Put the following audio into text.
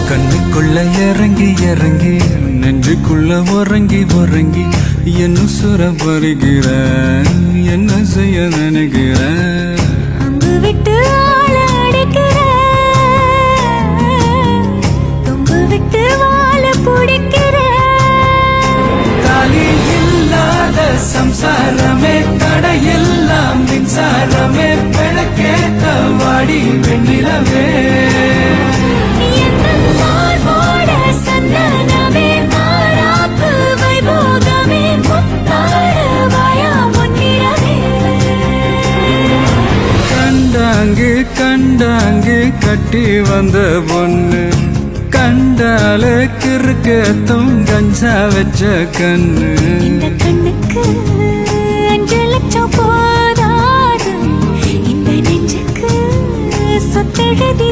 கண்ணுக்குள்ள இறங்கி இறங்கி நெஞ்சுக்குள்ள உறங்கி உறங்கி என்ன சுர வருகிற என்ன செய்ய நினைக்கிற அம்பு விட்டு ஆள அடிக்கிற தொம்பு விட்டு வாழ பிடிக்கிற தாலி இல்லாத சம்சாரமே தடையெல்லாம் மின்சாரமே விளக்கேத்த வாடி வெண்ணிலவே கண்டாங்கு கண்டாங்கு கட்டி வந்த பொண்ணு கண்டால கிறுக்கத்தும் கஞ்சா வச்ச கண்ணு இந்த கண்ணுக்கு 5 லட்சம் போதாது இந்த நெஞ்சுக்கு சொத்தெழுதி